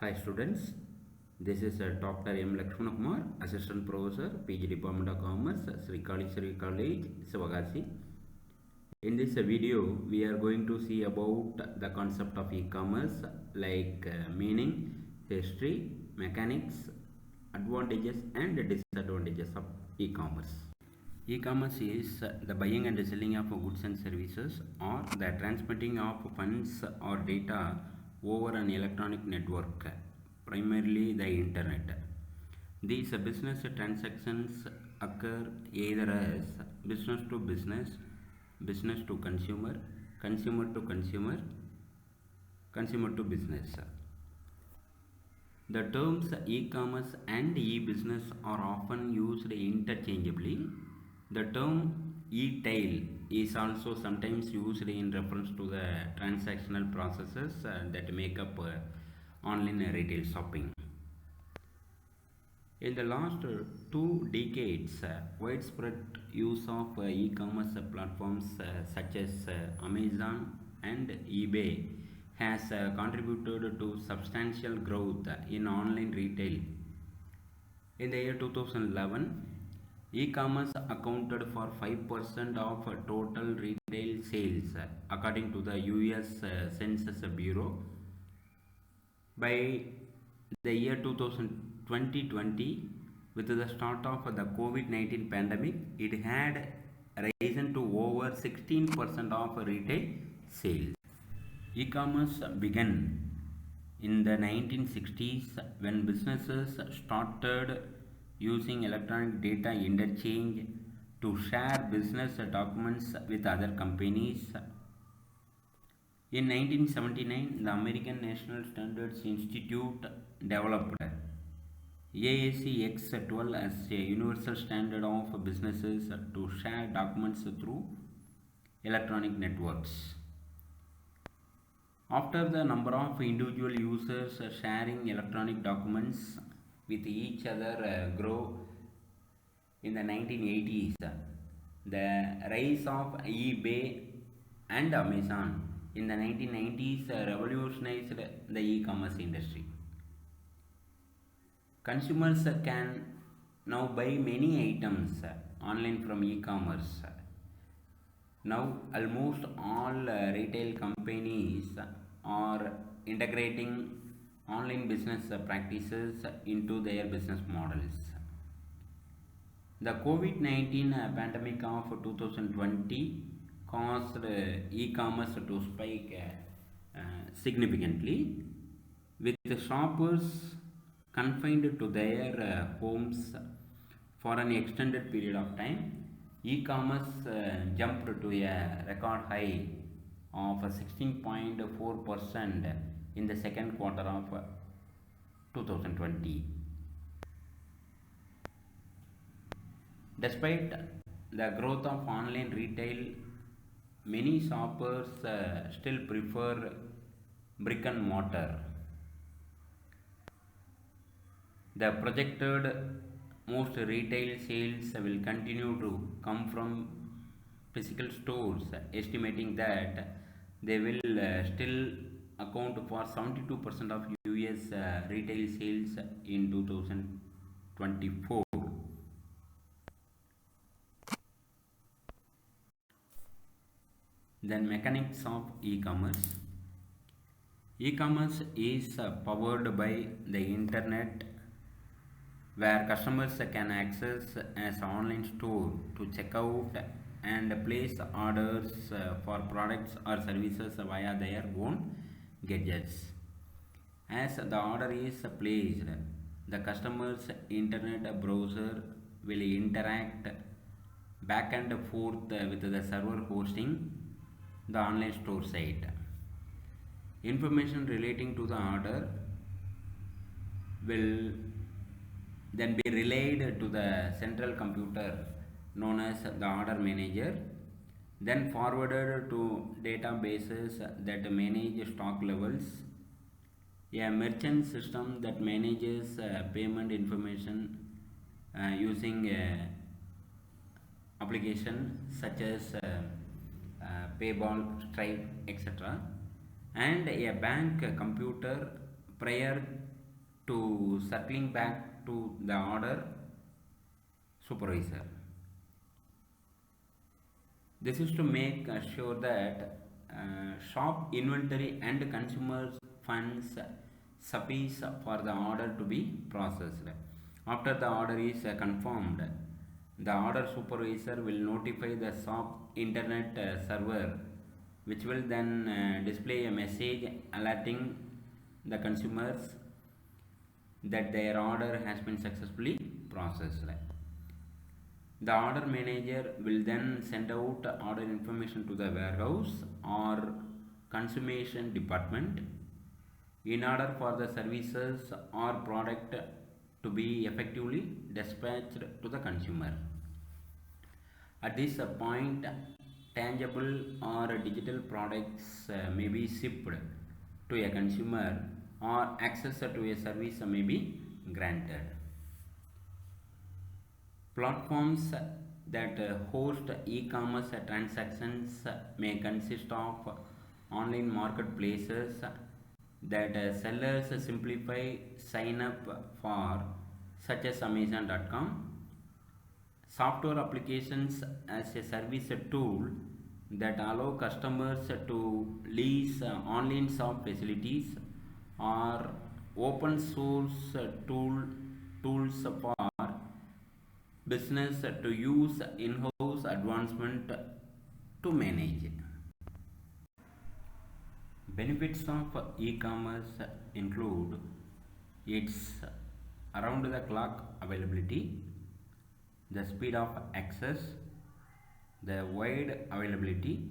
Hi students, this is Dr. M. Lakshmana Kumar, Assistant Professor, PG Department of Commerce, Sri Kalisari College, Sivagasi. In this video, we are going to see about the concept of e-commerce like meaning, history, mechanics, advantages and disadvantages of e-commerce. E-commerce is the buying and selling of goods and services or the transmitting of funds or data over an electronic network, primarily the internet. These business transactions occur either as business to business, business to consumer, consumer to consumer, consumer to business. The terms e-commerce and e-business are often used interchangeably. The term e-tail is also sometimes used in reference to the transactional processes that make up online retail shopping. In the last 2 decades, widespread use of e-commerce platforms such as Amazon and eBay has contributed to substantial growth in online retail. In the year 2011, e-commerce accounted for 5% of total retail sales according to the US Census Bureau. By the year 2020, with the start of the COVID-19 pandemic, it had risen to over 16% of retail sales. E-commerce began in the 1960s when businesses started using electronic data interchange to share business documents with other companies. In 1979, the American National Standards Institute developed ASC X12 as a universal standard of businesses to share documents through electronic networks. After the number of individual users sharing electronic documents with each other grew in the 1980s, the rise of eBay and Amazon in the 1990s revolutionized the e-commerce industry. Consumers can now buy many items online from e-commerce. Now almost all retail companies are integrating online business practices into their business models. The COVID-19 pandemic of 2020 caused e-commerce to spike significantly, with shoppers confined to their homes for an extended period of time. E-commerce jumped to a record high of 16.4% in the second quarter of 2020. Despite the growth of online retail, many shoppers still prefer brick and mortar. The projected most retail sales will continue to come from physical stores, estimating that they will still account for 72% of US retail sales in 2024. Then mechanics of e-commerce. E-commerce is powered by the internet, where customers can access an online store to check out and place orders for products or services via their own gadgets. As the order is placed, the customer's internet browser will interact back and forth with the server hosting the online store site. Information relating to the order will then be relayed to the central computer known as the order manager, then forwarded to databases that manage stock levels, a merchant system that manages payment information using application such as PayPal, Stripe, etc., and a bank computer prior to circling back to the order supervisor. This is to make sure that shop inventory and consumers funds suffice for the order to be processed. After the order is confirmed, the order supervisor will notify the shop internet server, which will then display a message alerting the consumers that their order has been successfully processed. The order manager will then send out order information to the warehouse or consummation department in order for the services or product to be effectively dispatched to the consumer. At this point, tangible or digital products may be shipped to a consumer or access to a service may be granted. Platforms that host e-commerce transactions may consist of online marketplaces that sellers simplify sign up for, such as Amazon.com, software applications as a service tool that allow customers to lease online shop facilities, or open source tools for business to use in-house advancement to manage. Benefits of e-commerce include its around-the-clock availability, the speed of access, the wide availability,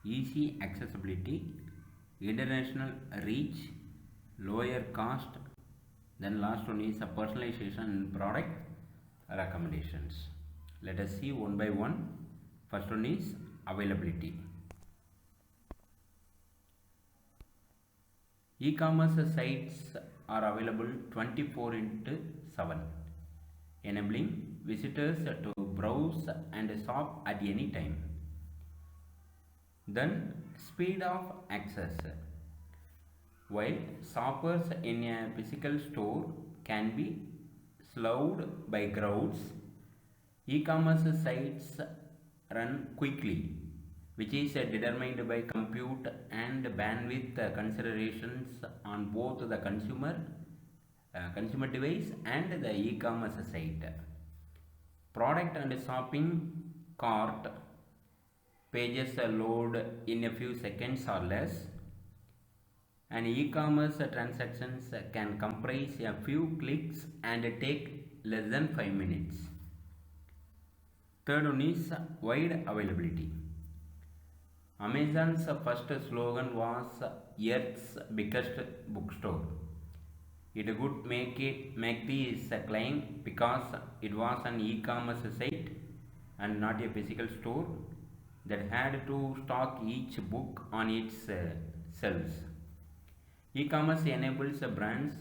easy accessibility, international reach, lower cost. Then last one is a personalization and product recommendations. Let us see one by one. First one is availability. E-commerce sites are available 24/7, enabling visitors to browse and shop at any time. Then speed of access. While shoppers in a physical store can be slowed by crowds, e-commerce sites run quickly, which is determined by compute and bandwidth considerations on both the consumer device and the e-commerce site. Product and shopping cart pages load in a few seconds or less, and e-commerce transactions can comprise a few clicks and take less than 5 minutes. Third one is wide availability. Amazon's first slogan was Earth's biggest bookstore. It would make this claim because it was an e-commerce site and not a physical store that had to stock each book on its shelves. E-commerce enables brands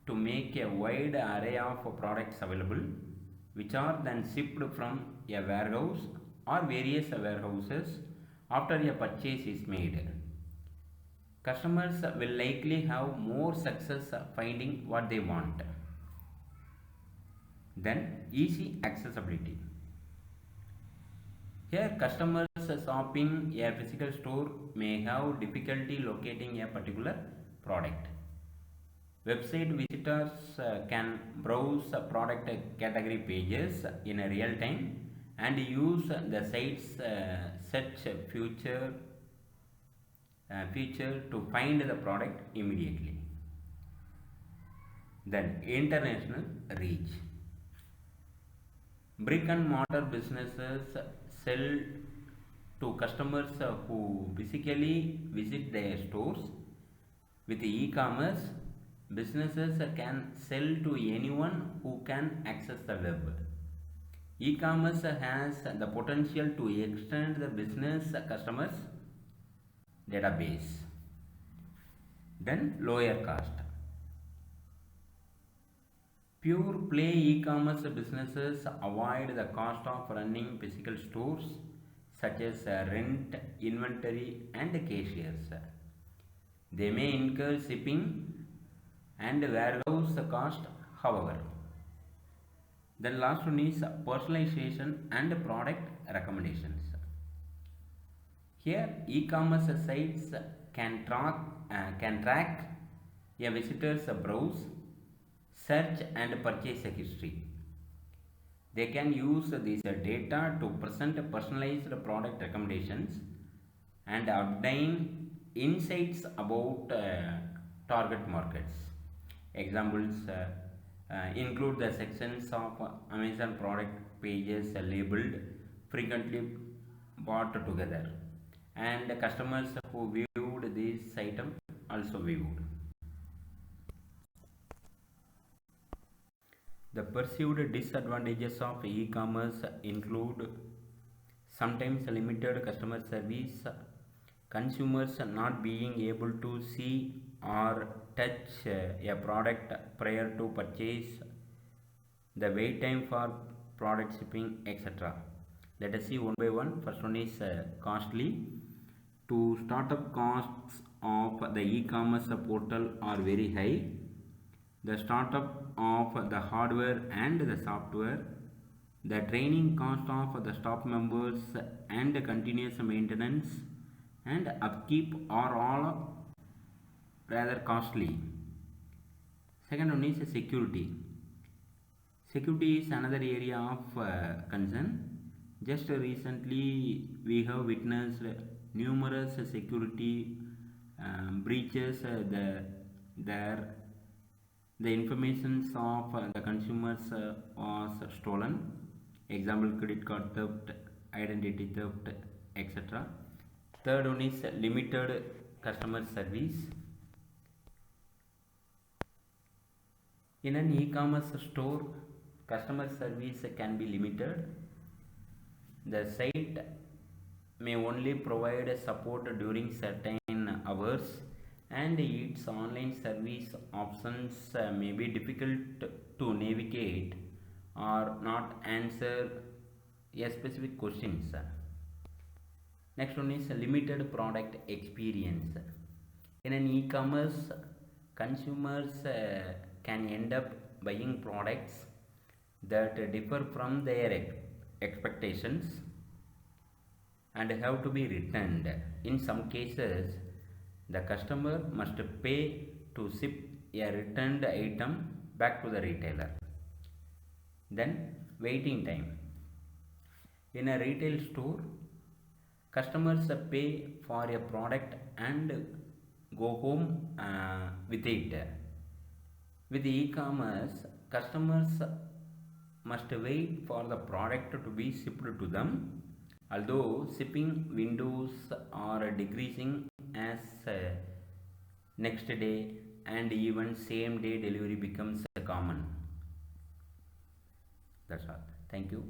to make a wide array of products available, which are then shipped from a warehouse or various warehouses after a purchase is made. Customers will likely have more success finding what they want. Then easy accessibility. Here, customers shopping a physical store may have difficulty locating a particular product. Website visitors can browse product category pages in a real time and use the site's search feature to find the product immediately. Then international reach. Brick and mortar businesses sell to customers who physically visit their stores. With e-commerce, businesses can sell to anyone who can access the web. E-commerce has the potential to extend the business customers database. Then lower cost. Pure play e-commerce businesses avoid the cost of running physical stores, such as rent, inventory and cashiers. They may incur shipping, and warehouse cost, however. Then last one is personalization and product recommendations. Here, e-commerce sites can track a visitor's browse, search and purchase history. They can use this data to present personalized product recommendations and obtain insights about target markets. Examples include the sections of Amazon product pages labeled frequently bought together, and customers who viewed this item also viewed. The perceived disadvantages of e-commerce include sometimes limited customer service, consumers not being able to see or touch a product prior to purchase, the wait time for product shipping, etc. Let us see one by one. First one is costly. To startup costs of the e-commerce portal are very high. The startup of the hardware and the software, the training cost of the staff members and continuous maintenance and upkeep are all rather costly. Second one is security. Security is another area of concern. Just recently we have witnessed numerous security breaches. The information of the consumers was stolen. Example, credit card theft, identity theft, etc. Third one is limited customer service. In an e-commerce store, customer service can be limited. The site may only provide support during certain hours, and its online service options may be difficult to navigate or not answer a specific questions. Next one is limited product experience. In an e-commerce, consumers can end up buying products that differ from their expectations and have to be returned. In some cases, the customer must pay to ship a returned item back to the retailer. Then waiting time. In a retail store, customers pay for a product and go home with it. With e-commerce, customers must wait for the product to be shipped to them. Although shipping windows are decreasing as next day and even same day delivery becomes common. That's all. Thank you.